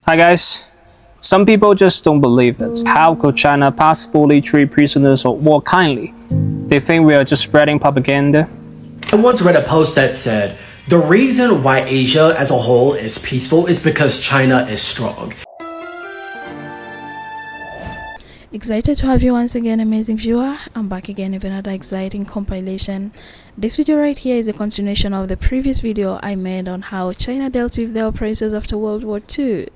Hi guys. Some people just don't believe it. How could China possibly treat prisoners of war kindly? They think we are just spreading propaganda. I once read a post that said, the reason why Asia as a whole is peaceful is because China is strong. Excited to have you once again, amazing viewer. I'm back again with another exciting compilation. This video right here is a continuation of the previous video I made on how China dealt with their oppressors after World War II.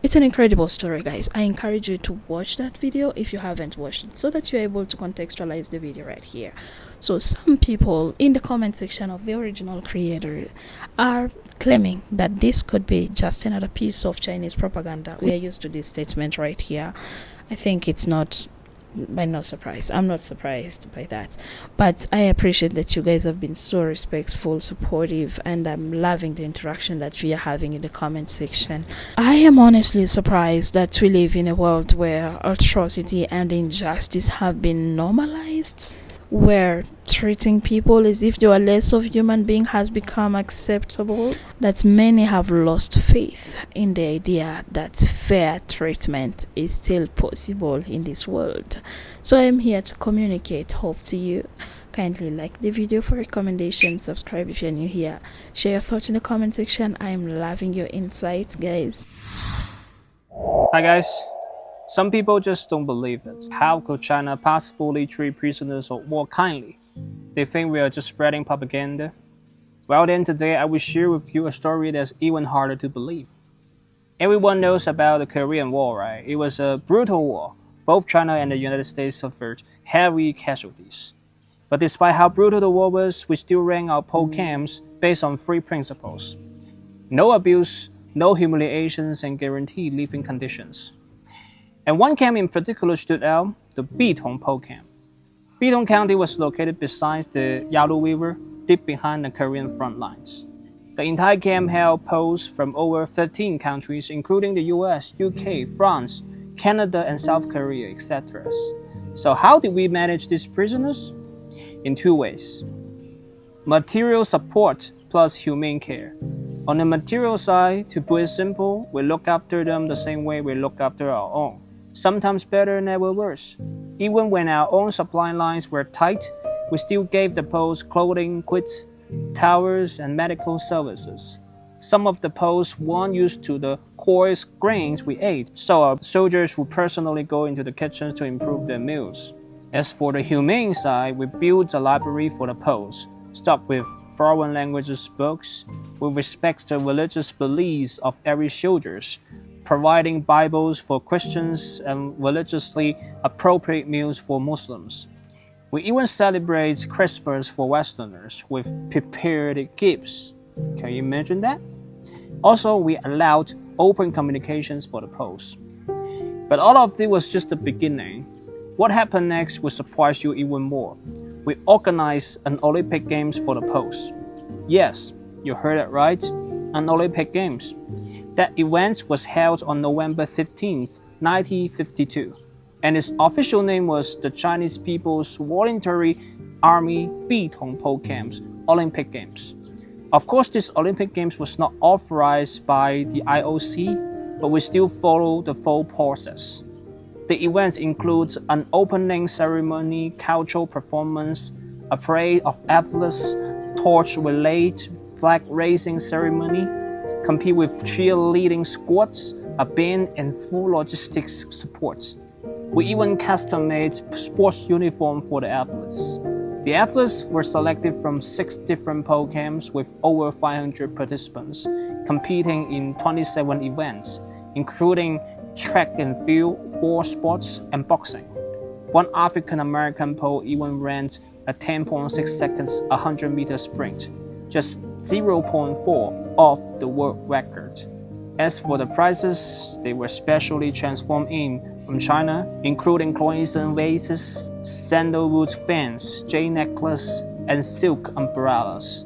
It's an incredible story, guys. I encourage you to watch that video if you haven't watched it, so that you're able to contextualize the video right here. So some people in the comment section of the original creator are claiming that this could be just another piece of Chinese propaganda. We are used to this statement right here. I think it's not by no surprise. I'm not surprised by that, but I appreciate that you guys have been so respectful, supportive, and I'm loving the interaction that we are having in the comment section. I am honestly surprised that we live in a world where atrocity and injustice have been normalized, where treating people as if they are less of human being has become acceptable, that many have lost faith in the idea that fair treatment is still possible in this world. So I'm here to communicate hope to you. Kindly like the video for recommendations, subscribe if you're new here, share your thoughts in the comment section. I am loving your insights, guys. Hi guys. Some people just don't believe it. How could China possibly treat prisoners of war kindly? They think we are just spreading propaganda. Well then, today I will share with you a story that's even harder to believe. Everyone knows about the Korean War, right? It was a brutal war. Both China and the United States suffered heavy casualties. But despite how brutal the war was, we still ran our POW camps based on three principles: no abuse, no humiliations, and guaranteed living conditions. And one camp in particular stood out, the Bitong POW camp. Bitong County was located beside the Yalu River, deep behind the Korean front lines. The entire camp held POWs from over 15 countries, including the US, UK, France, Canada, and South Korea, etc. So how did we manage these prisoners? In two ways: material support plus humane care. On the material side, to put it simple, we look after them the same way we look after our own. Sometimes better, never worse. Even when our own supply lines were tight, we still gave the POWs clothing, quits, towels, and medical services. Some of the POWs weren't used to the coarse grains we ate, so our soldiers would personally go into the kitchens to improve their meals. As for the humane side, we built a library for the POWs, stocked with foreign languages books, with respect to religious beliefs of every soldier, providing Bibles for Christians and religiously appropriate meals for Muslims. We even celebrate Christmas for Westerners with prepared gifts. Can you imagine that? Also, we allowed open communications for the POWs. But all of this was just the beginning. What happened next will surprise you even more. We organized an Olympic Games for the POWs. Yes, you heard it right, an Olympic Games. That event was held on November 15th, 1952, and its official name was the Chinese People's Voluntary Army Bitong POW Camps Olympic Games. Of course, this Olympic Games was not authorized by the IOC, but we still follow the full process. The events include an opening ceremony, cultural performance, a parade of athletes, torch relay, flag raising ceremony, compete with cheerleading squads, a band, and full logistics support. We even custom-made sports uniform for the athletes. The athletes were selected from 6 different POW camps with over 500 participants, competing in 27 events, including track and field, ball sports, and boxing. One African-American POW even ran a 10.6 seconds 100-meter sprint, just 0.4 off the world record. As for the prizes, they were specially transformed in from China, including Croatian vases, sandalwood fans, jade necklace, and silk umbrellas.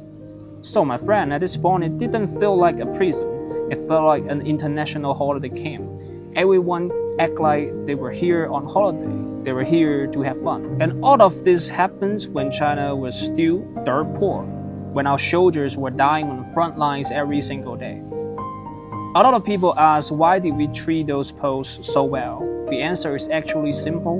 So my friend, at this point it didn't feel like a prison, it felt like an international holiday camp. Everyone acted like they were here on holiday, they were here to have fun. And all of this happened when China was still dirt poor, when our soldiers were dying on the front lines every single day. A lot of people ask, why did we treat those posts so well? The answer is actually simple.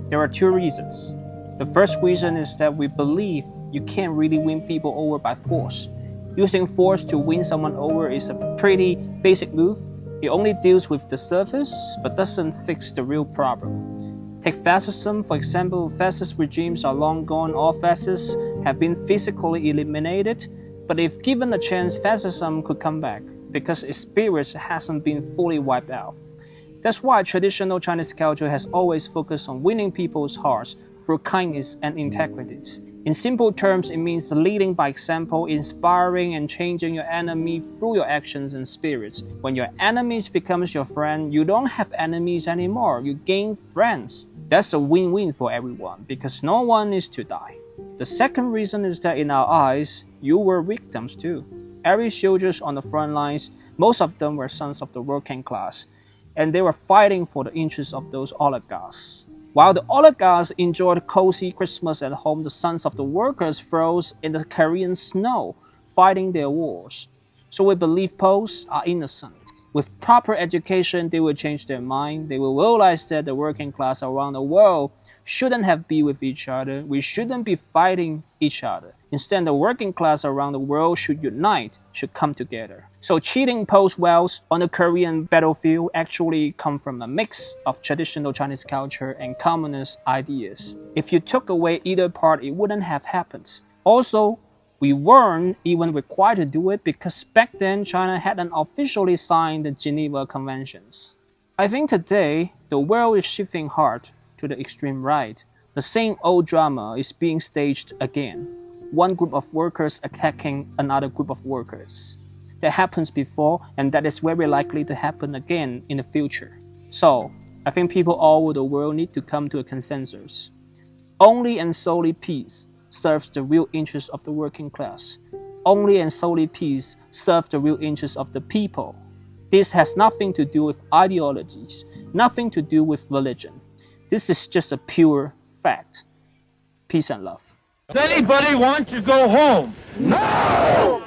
There are two reasons. The first reason is that we believe you can't really win people over by force. Using force to win someone over is a pretty basic move. It only deals with the surface, but doesn't fix the real problem. Take fascism, for example. Fascist regimes are long gone. All fascists have been physically eliminated. But if given a chance, fascism could come back, because its spirit hasn't been fully wiped out. That's why traditional Chinese culture has always focused on winning people's hearts through kindness and integrity. In simple terms, it means leading by example, inspiring and changing your enemy through your actions and spirits. When your enemies becomes your friend, you don't have enemies anymore, you gain friends. That's a win-win for everyone, because no one is to die. The second reason is that in our eyes, you were victims too. Every soldiers on the front lines, most of them were sons of the working class, and they were fighting for the interests of those oligarchs. While the oligarchs enjoyed cozy Christmas at home, the sons of the workers froze in the Korean snow, fighting their wars. So we believe Poles are innocent. With proper education, they will change their mind. They will realize that the working class around the world shouldn't have beef with each other. We shouldn't be fighting each other. Instead, the working class around the world should unite, should come together. So cheating Poles' wealth on the Korean battlefield actually come from a mix of traditional Chinese culture and communist ideas. If you took away either part, it wouldn't have happened. Also, we weren't even required to do it because back then China hadn't officially signed the Geneva Conventions. I think today, the world is shifting hard to the extreme right. The same old drama is being staged again. One group of workers attacking another group of workers. That happens before, and that is very likely to happen again in the future. So, I think people all over the world need to come to a consensus. Only and solely peace serves the real interests of the working class. Only and solely peace serves the real interests of the people. This has nothing to do with ideologies, nothing to do with religion. This is just a pure fact. Peace and love. Does anybody want to go home? No!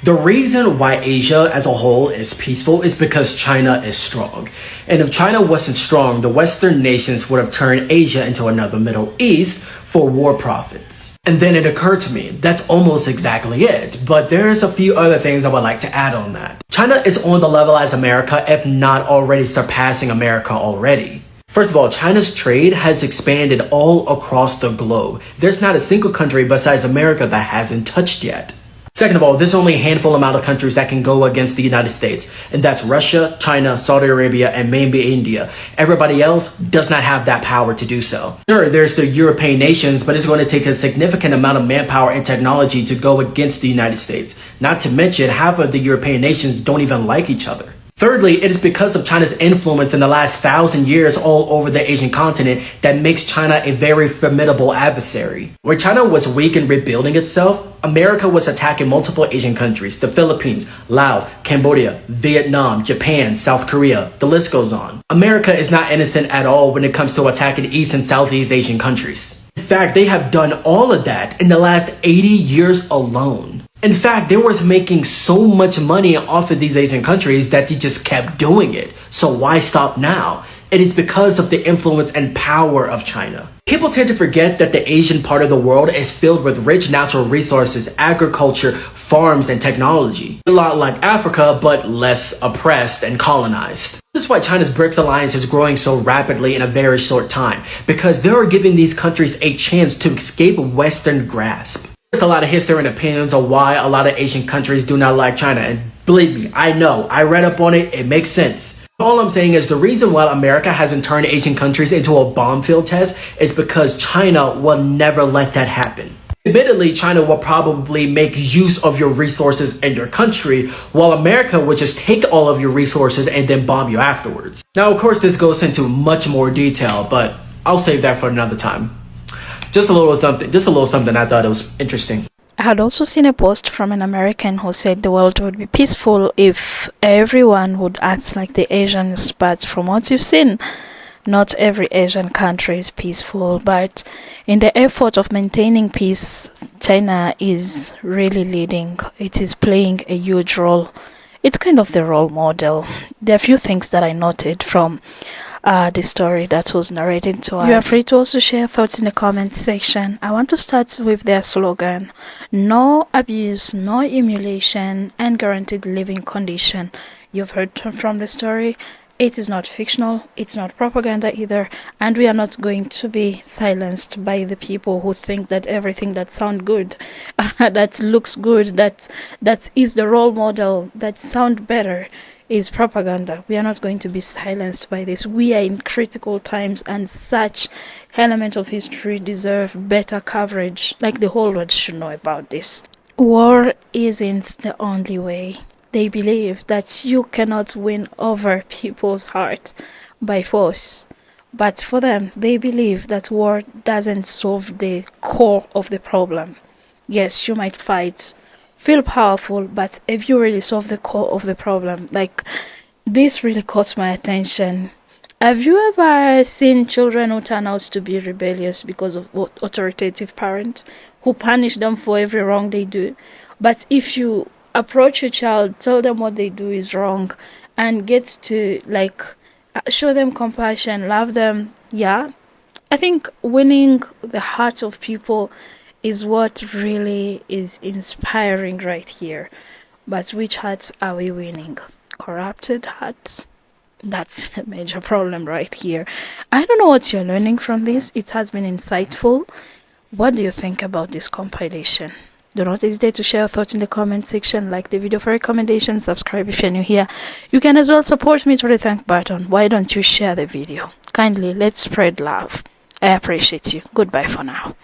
The reason why Asia as a whole is peaceful is because China is strong. And if China wasn't strong, the Western nations would have turned Asia into another Middle East for war profits. And then it occurred to me, that's almost exactly it. But there's a few other things I would like to add on that. China is on the level as America, if not already surpassing America already. First of all, China's trade has expanded all across the globe. There's not a single country besides America that hasn't touched yet. Second of all, there's only a handful amount of countries that can go against the United States, and that's Russia, China, Saudi Arabia, and maybe India. Everybody else does not have that power to do so. Sure, there's the European nations, but it's going to take a significant amount of manpower and technology to go against the United States. Not to mention, half of the European nations don't even like each other. Thirdly, it is because of China's influence in the last 1,000 years all over the Asian continent that makes China a very formidable adversary. When China was weak and rebuilding itself, America was attacking multiple Asian countries, the Philippines, Laos, Cambodia, Vietnam, Japan, South Korea, the list goes on. America is not innocent at all when it comes to attacking East and Southeast Asian countries. In fact, they have done all of that in the last 80 years alone. In fact, they were making so much money off of these Asian countries that they just kept doing it. So why stop now? It is because of the influence and power of China. People tend to forget that the Asian part of the world is filled with rich natural resources, agriculture, farms, and technology. A lot like Africa, but less oppressed and colonized. This is why China's BRICS alliance is growing so rapidly in a very short time, because they are giving these countries a chance to escape Western grasp. There's a lot of history and opinions on why a lot of Asian countries do not like China. And believe me, I know. I read up on it. It makes sense. All I'm saying is the reason why America hasn't turned Asian countries into a bomb field test is because China will never let that happen. Admittedly, China will probably make use of your resources in your country, while America would just take all of your resources and then bomb you afterwards. Now, of course, this goes into much more detail, but I'll save that for another time. Just a little something I thought it was interesting. I had also seen a post from an American who said the world would be peaceful if everyone would act like the Asians, but from what you've seen, not every Asian country is peaceful, but in the effort of maintaining peace, China is really leading. It is playing a huge role. It's kind of the role model. There are a few things that I noted from the story that was narrated to us. You are free to also share thoughts in the comment section. I want to start with their slogan: no abuse, no emulation, and guaranteed living condition. You've heard from the story. It is not fictional, it's not propaganda either, and we are not going to be silenced by the people who think that everything that sounds good, that looks good, that is the role model, that sounds better, is propaganda. We are not going to be silenced by this. We are in critical times, and such elements of history deserve better coverage. Like, the whole world should know about this. War isn't the only way. They believe that you cannot win over people's heart by force. But for them, they believe that war doesn't solve the core of the problem. Yes, you might fight, feel powerful, but if you really solve the core of the problem, like, this really caught my attention. Have you ever seen children who turn out to be rebellious because of authoritative parents who punish them for every wrong they do? But if you approach your child, tell them what they do is wrong, and get to, like, show them compassion, love them, yeah, I think winning the hearts of people is what really is inspiring right here. But which hearts are we winning? Corrupted hearts? That's a major problem right here. I don't know what you're learning from this. It has been insightful. What do you think about this compilation? Do not hesitate to share your thoughts in the comment section, like the video for recommendations, subscribe if you're new here. You can as well support me through the thank button. Why don't you share the video? Kindly, let's spread love. I appreciate you. Goodbye for now.